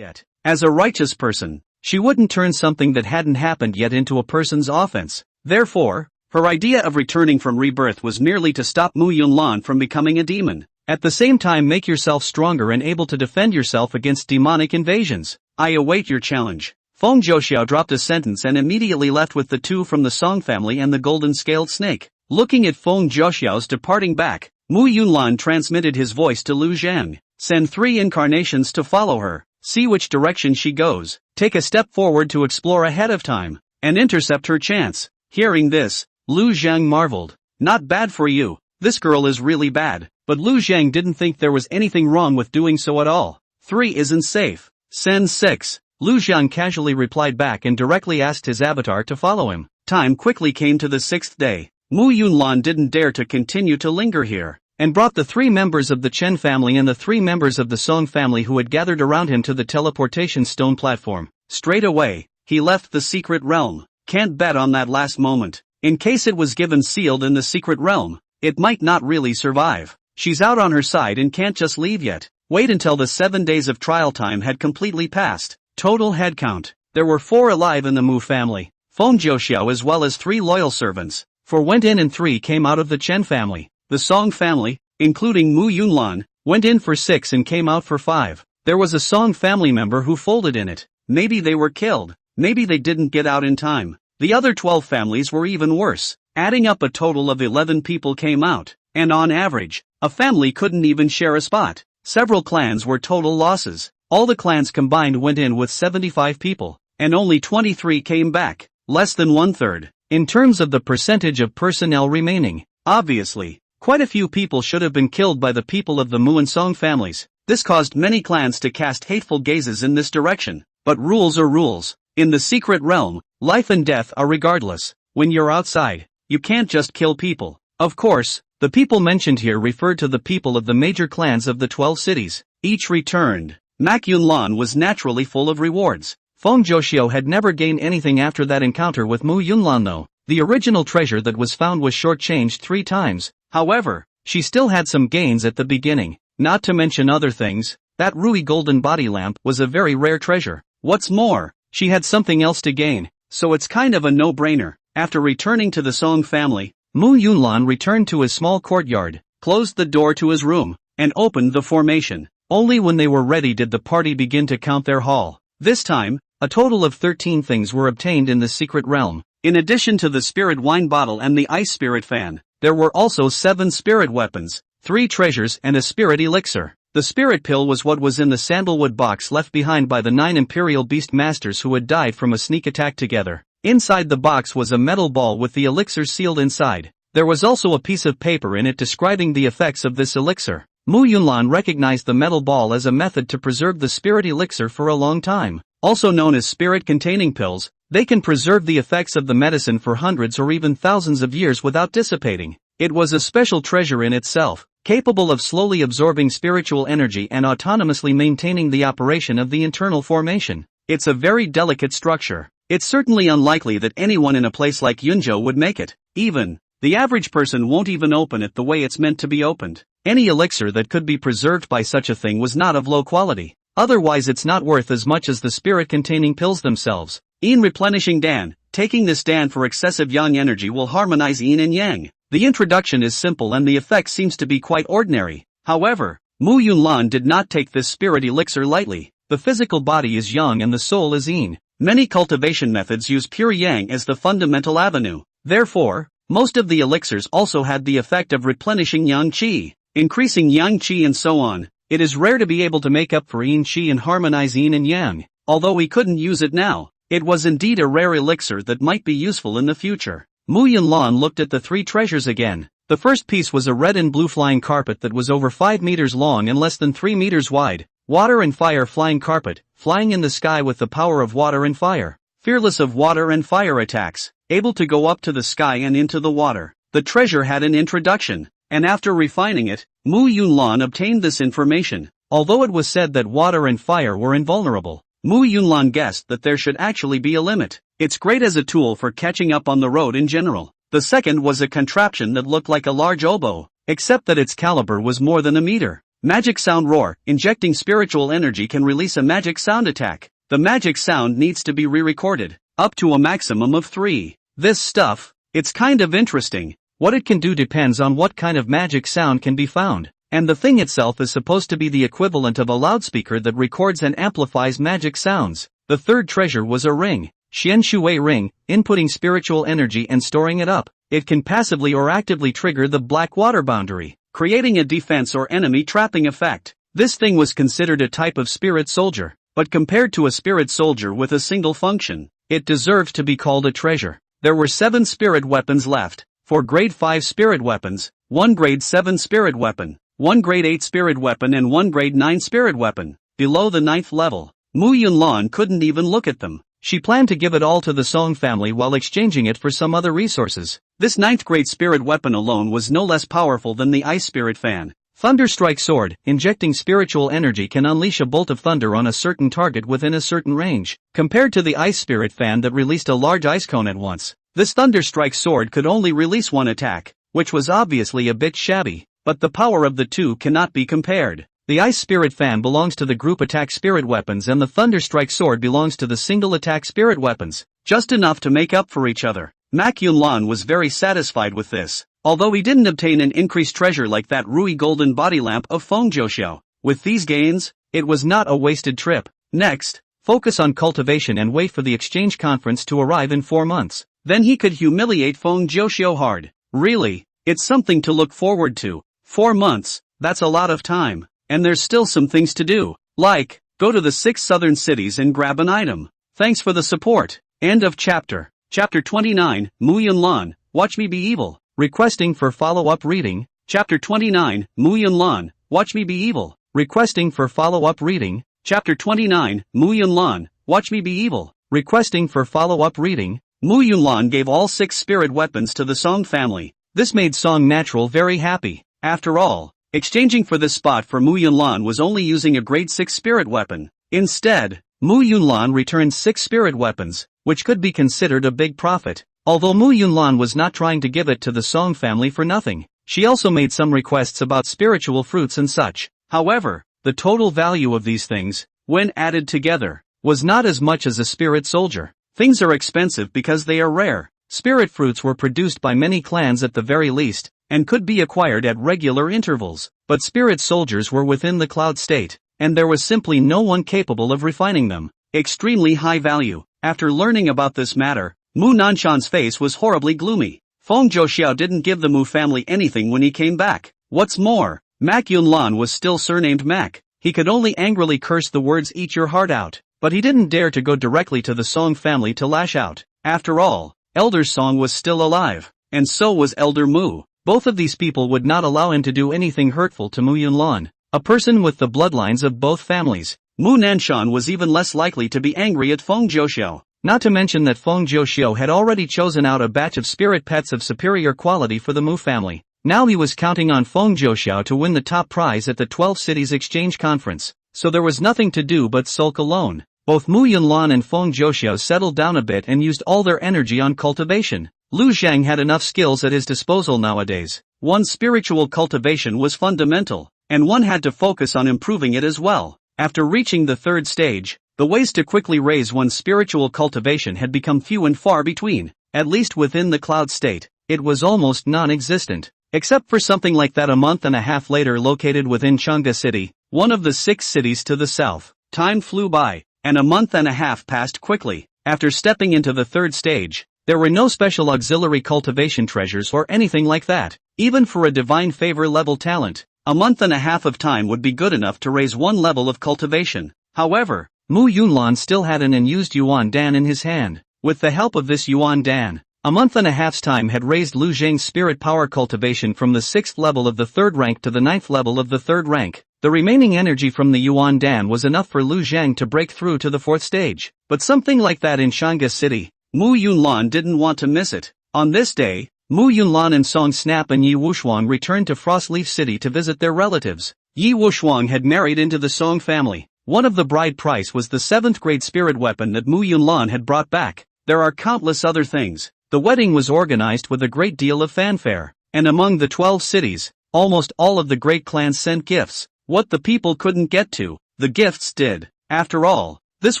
yet. As a righteous person, she wouldn't turn something that hadn't happened yet into a person's offense. Therefore, her idea of returning from rebirth was merely to stop Mu Yunlan from becoming a demon. At the same time, make yourself stronger and able to defend yourself against demonic invasions. I await your challenge. Feng Zhouxiao dropped a sentence and immediately left with the two from the Song family and the golden-scaled snake. Looking at Feng Zhouxiao's departing back, Mu Yunlan transmitted his voice to Lu Zhang. Send 3 incarnations to follow her. See which direction she goes. Take a step forward to explore ahead of time, and intercept her chance. Hearing this, Lu Zhang marveled. Not bad for you. This girl is really bad. But Lu Zhang didn't think there was anything wrong with doing so at all. 3 isn't safe. Send 6. Lu Zhang casually replied back and directly asked his avatar to follow him. Time quickly came to the 6th day. Mu Yunlan didn't dare to continue to linger here, and brought the 3 members of the Chen family and the 3 members of the Song family who had gathered around him to the teleportation stone platform. Straight away, he left the secret realm. Can't bet on that last moment. In case it was given sealed in the secret realm, it might not really survive. She's out on her side and can't just leave yet. Wait until the 7 days of trial time had completely passed. Total headcount. There were 4 alive in the Mu family, Feng Zhouxiao as well as 3 loyal servants. 4 went in and 3 came out of the Chen family. The Song family, including Mu Yunlan, went in for 6 and came out for 5. There was a Song family member who folded in it. Maybe they were killed. Maybe they didn't get out in time. The other 12 families were even worse. Adding up, a total of 11 people came out. And on average, a family couldn't even share a spot. Several clans were total losses. All the clans combined went in with 75 people, and only 23 came back, less than 1/3. In terms of the percentage of personnel remaining, obviously, quite a few people should have been killed by the people of the Mu and Song families. This caused many clans to cast hateful gazes in this direction. But rules are rules. In the secret realm, life and death are regardless. When you're outside, you can't just kill people. Of course, the people mentioned here referred to the people of the major clans of the 12 cities. Each returned. Mak Yunlan was naturally full of rewards. Feng Zhouxiao had never gained anything after that encounter with Mu Yunlan though. The original treasure that was found was shortchanged 3 times. However, she still had some gains at the beginning. Not to mention other things, that Rui golden body lamp was a very rare treasure. What's more, she had something else to gain, so it's kind of a no-brainer. After returning to the Song family, Mu Yunlan returned to his small courtyard, closed the door to his room, and opened the formation. Only when they were ready did the party begin to count their haul. This time, a total of 13 things were obtained in the secret realm. In addition to the spirit wine bottle and the ice spirit fan, there were also 7 spirit weapons, 3 treasures and a spirit elixir. The spirit pill was what was in the sandalwood box left behind by the 9 imperial beast masters who had died from a sneak attack together. Inside the box was a metal ball with the elixir sealed inside. There was also a piece of paper in it describing the effects of this elixir. Mu Yunlan recognized the metal ball as a method to preserve the spirit elixir for a long time. Also known as spirit-containing pills, they can preserve the effects of the medicine for hundreds or even thousands of years without dissipating. It was a special treasure in itself, capable of slowly absorbing spiritual energy and autonomously maintaining the operation of the internal formation. It's a very delicate structure. It's certainly unlikely that anyone in a place like Yunzhou would make it. Even the average person won't even open it the way it's meant to be opened. Any elixir that could be preserved by such a thing was not of low quality. Otherwise it's not worth as much as the spirit-containing pills themselves. Yin replenishing Dan. Taking this Dan for excessive yang energy will harmonize yin and yang. The introduction is simple and the effect seems to be quite ordinary. However, Mu Yunlan did not take this spirit elixir lightly. The physical body is yang and the soul is yin. Many cultivation methods use pure yang as the fundamental avenue. Therefore, most of the elixirs also had the effect of replenishing yang qi, increasing yang qi and so on. It is rare to be able to make up for yin qi and harmonize yin and yang. Although we couldn't use it now, it was indeed a rare elixir that might be useful in the future. Mu Yunlan looked at the 3 treasures again. The first piece was a red and blue flying carpet that was over 5 meters long and less than 3 meters wide. Water and fire flying carpet, flying in the sky with the power of water and fire. Fearless of water and fire attacks, able to go up to the sky and into the water. The treasure had an introduction, and after refining it, Mu Yunlan obtained this information. Although it was said that water and fire were invulnerable, Mu Yunlan guessed that there should actually be a limit. It's great as a tool for catching up on the road in general. The second was a contraption that looked like a large oboe, except that its caliber was more than a meter. Magic sound roar. Injecting spiritual energy can release a magic sound attack. The magic sound needs to be re-recorded, up to a maximum of 3. This stuff, it's kind of interesting. What it can do depends on what kind of magic sound can be found, and the thing itself is supposed to be the equivalent of a loudspeaker that records and amplifies magic sounds. The third treasure was a ring, Xian Shui ring, inputting spiritual energy and storing it up. It can passively or actively trigger the black water boundary, creating a defense or enemy trapping effect. This thing was considered a type of spirit soldier, but compared to a spirit soldier with a single function, it deserves to be called a treasure. There were 7 spirit weapons left, 4 grade 5 spirit weapons, 1 grade 7 spirit weapon, 1 grade 8 spirit weapon and 1 grade 9 spirit weapon. Below the 9th level, Mu Yunlan couldn't even look at them. She planned to give it all to the Song family while exchanging it for some other resources. This 9th grade spirit weapon alone was no less powerful than the Ice Spirit Fan. Thunderstrike Sword. Injecting spiritual energy can unleash a bolt of thunder on a certain target within a certain range. Compared to the Ice Spirit Fan that released a large ice cone at once, this Thunderstrike Sword could only release one attack, which was obviously a bit shabby, but the power of the two cannot be compared. The Ice Spirit Fan belongs to the group attack spirit weapons and the Thunderstrike Sword belongs to the single attack spirit weapons, just enough to make up for each other. Mak Yunlan was very satisfied with this, although he didn't obtain an increased treasure like that Rui Golden Body Lamp of Feng Zhouxiao. With these gains, it was not a wasted trip. Next, focus on cultivation and wait for the exchange conference to arrive in 4 months. Then he could humiliate Feng Zhouxiao hard. Really, it's something to look forward to. 4 months, that's a lot of time. And there's still some things to do, like, go to the 6 southern cities and grab an item. Thanks for the support. End of chapter. Chapter 29, Mu Yunlan, Watch Me Be Evil. Requesting for follow-up reading. Chapter 29, Mu Yunlan, Watch Me Be Evil. Requesting for follow-up reading. Chapter 29, Mu Yunlan, Watch Me Be Evil. Requesting for follow-up reading. Mu Yunlan gave all 6 spirit weapons to the Song family. This made Song Natural very happy. After all, exchanging for this spot for Mu Yunlan was only using a grade 6 spirit weapon. Instead, Mu Yunlan returned 6 spirit weapons, which could be considered a big profit. Although Mu Yunlan was not trying to give it to the Song family for nothing, she also made some requests about spiritual fruits and such. However, the total value of these things, when added together, was not as much as a spirit soldier. Things are expensive because they are rare. Spirit fruits were produced by many clans at the very least, and could be acquired at regular intervals, but spirit soldiers were within the cloud state, and there was simply no one capable of refining them. Extremely high value. After learning about this matter, Mu Nanshan's face was horribly gloomy. Feng Zhouxiao didn't give the Mu family anything when he came back. What's more, Mak Yunlan was still surnamed Mak. He could only angrily curse the words "eat your heart out," but he didn't dare to go directly to the Song family to lash out. After all, Elder Song was still alive, and so was Elder Mu. Both of these people would not allow him to do anything hurtful to Mu Yunlan, a person with the bloodlines of both families. Mu Nanshan was even less likely to be angry at Feng Zhouxiao. Not to mention that Feng Zhouxiao had already chosen out a batch of spirit pets of superior quality for the Mu family. Now he was counting on Feng Zhouxiao to win the top prize at the 12 Cities Exchange Conference, so there was nothing to do but sulk alone. Both Mu Yunlan and Feng Zhouxiao settled down a bit and used all their energy on cultivation. Lu Zhang had enough skills at his disposal nowadays. One's spiritual cultivation was fundamental, and one had to focus on improving it as well. After reaching the 3rd stage, the ways to quickly raise one's spiritual cultivation had become few and far between. At least within the cloud state, it was almost non-existent. Except for something like that a month and a half later located within Chang'e City, one of the 6 cities to the south. Time flew by, and a month and a half passed quickly. After stepping into the 3rd stage, there were no special auxiliary cultivation treasures or anything like that. Even for a divine favor level talent, a month and a half of time would be good enough to raise 1 level of cultivation. However, Mu Yunlan still had an unused Yuan Dan in his hand. With the help of this Yuan Dan, a month and a half's time had raised Lu Zhang's spirit power cultivation from the 6th level of the 3rd rank to the 9th level of the 3rd rank. The remaining energy from the Yuan Dan was enough for Lu Zhang to break through to the 4th stage. But something like that in Chang'e City, Mu Yunlan didn't want to miss it. On this day, Mu Yunlan and Song Snap and Yi Wushuang returned to Frostleaf City to visit their relatives. Yi Wushuang had married into the Song family. One of the bride price was the 7th grade spirit weapon that Mu Yunlan had brought back. There are countless other things. The wedding was organized with a great deal of fanfare, and among the 12 cities, almost all of the great clans sent gifts. What the people couldn't get to, the gifts did. After all, this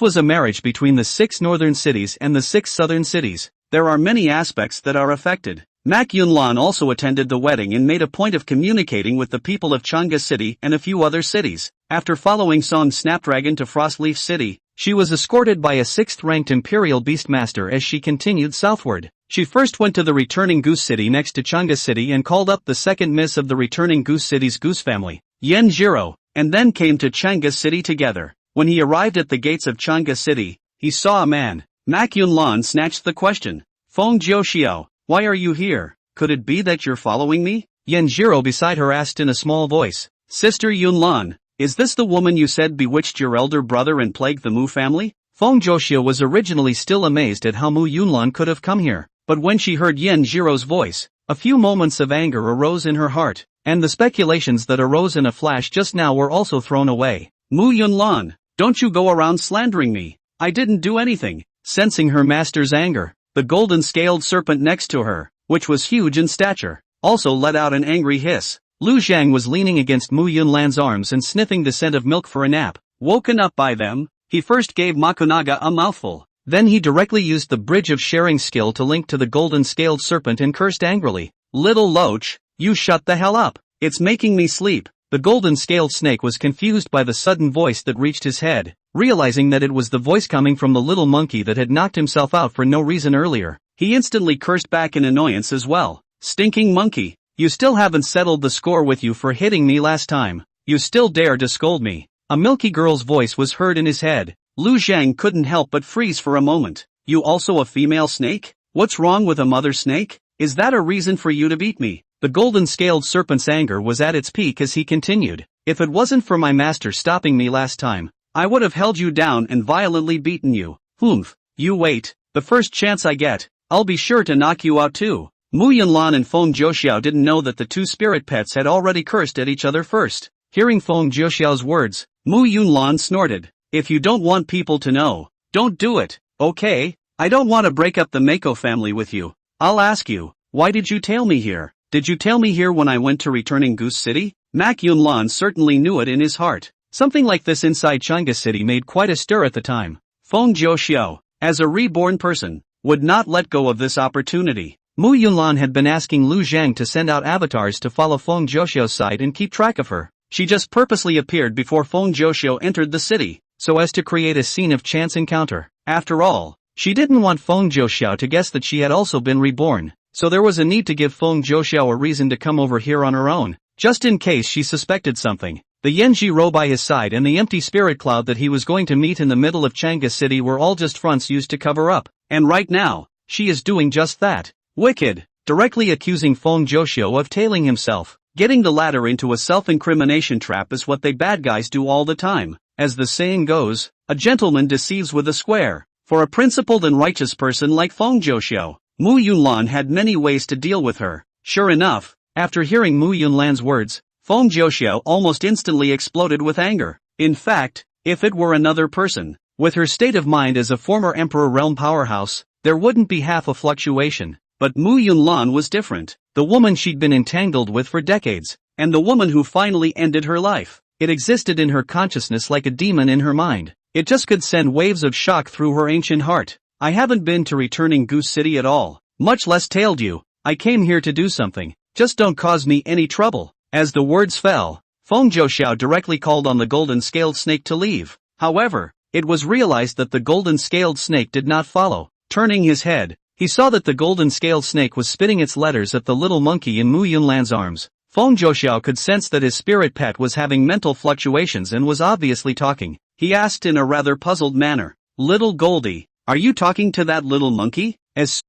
was a marriage between the 6 northern cities and the 6 southern cities. There are many aspects that are affected. Mak Yunlan also attended the wedding and made a point of communicating with the people of Chang'e City and a few other cities. After following Song Snapdragon to Frostleaf City, she was escorted by a 6th-ranked Imperial Beastmaster as she continued southward. She first went to the returning Goose City next to Chang'e City and called up the second miss of the returning Goose City's Goose family, Yen Jiro, and then came to Chang'e City together. When he arrived at the gates of Chang'e City, he saw a man. Mak Yunlan snatched the question. Feng Jiuxiao, why are you here? Could it be that you're following me? Yen Jiro beside her asked in a small voice. Sister Yunlan, is this the woman you said bewitched your elder brother and plagued the Mu family? Feng Jiuxiao was originally still amazed at how Mu Yunlan could have come here, but when she heard Yen Jiro's voice, a few moments of anger arose in her heart, and the speculations that arose in a flash just now were also thrown away. Mu Yunlan, don't you go around slandering me. I didn't do anything. Sensing her master's anger, the golden-scaled serpent next to her, which was huge in stature, also let out an angry hiss. Lu Zhang was leaning against Mu Yunlan's arms and sniffing the scent of milk for a nap. Woken up by them, he first gave Makunaga a mouthful. Then he directly used the bridge of sharing skill to link to the golden-scaled serpent and cursed angrily. Little loach, you shut the hell up. It's making me sleep. The golden-scaled snake was confused by the sudden voice that reached his head, realizing that it was the voice coming from the little monkey that had knocked himself out for no reason earlier. He instantly cursed back in annoyance as well. Stinking monkey, you still haven't settled the score with you for hitting me last time. You still dare to scold me. A milky girl's voice was heard in his head. Lu Zhang couldn't help but freeze for a moment. You also a female snake? What's wrong with a mother snake? Is that a reason for you to beat me? The golden-scaled serpent's anger was at its peak as he continued. If it wasn't for my master stopping me last time, I would have held you down and violently beaten you. Humph, you wait. The first chance I get, I'll be sure to knock you out too. Mu Yunlan and Feng Jiuxiao didn't know that the two spirit pets had already cursed at each other first. Hearing Feng Jiuxiao's words, Mu Yunlan snorted. If you don't want people to know, don't do it, okay? I don't want to break up the Mako family with you. I'll ask you, why did you tail me here? Did you tail me here when I went to returning Goose City? Mak Yunlan certainly knew it in his heart. Something like this inside Chang'e City made quite a stir at the time. Feng Jiuxiao, as a reborn person, would not let go of this opportunity. Mu Yunlan had been asking Lu Zhang to send out avatars to follow Feng Jiuxiao's side and keep track of her. She just purposely appeared before Feng Jiuxiao entered the city, so as to create a scene of chance encounter. After all, she didn't want Feng Jiuxiao to guess that she had also been reborn, so there was a need to give Feng Jiuxiao a reason to come over here on her own, just in case she suspected something. The Yanji row by his side and the empty spirit cloud that he was going to meet in the middle of Chang'e City were all just fronts used to cover up, and right now, she is doing just that. Wicked, directly accusing Feng Jiuxiao of tailing himself. Getting the latter into a self-incrimination trap is what they bad guys do all the time. As the saying goes, a gentleman deceives with a square. For a principled and righteous person like Feng Jiuxiao, Mu Yunlan had many ways to deal with her. Sure enough, after hearing Mu Yunlan's words, Feng Jiuxiao almost instantly exploded with anger. In fact, if it were another person, with her state of mind as a former Emperor Realm powerhouse, there wouldn't be half a fluctuation. But Mu Yunlan was different. The woman she'd been entangled with for decades, and the woman who finally ended her life. It existed in her consciousness like a demon in her mind. It just could send waves of shock through her ancient heart. I haven't been to returning Goose City at all, much less tailed you. I came here to do something. Just don't cause me any trouble. As the words fell, Feng Jiuxiao directly called on the golden-scaled snake to leave. However, it was realized that the golden-scaled snake did not follow. Turning his head, he saw that the golden-scaled snake was spitting its letters at the little monkey in Mu Yunlan's arms. Feng Jiuxiao could sense that his spirit pet was having mental fluctuations and was obviously talking. He asked in a rather puzzled manner, "Little Goldie, are you talking to that little monkey?" As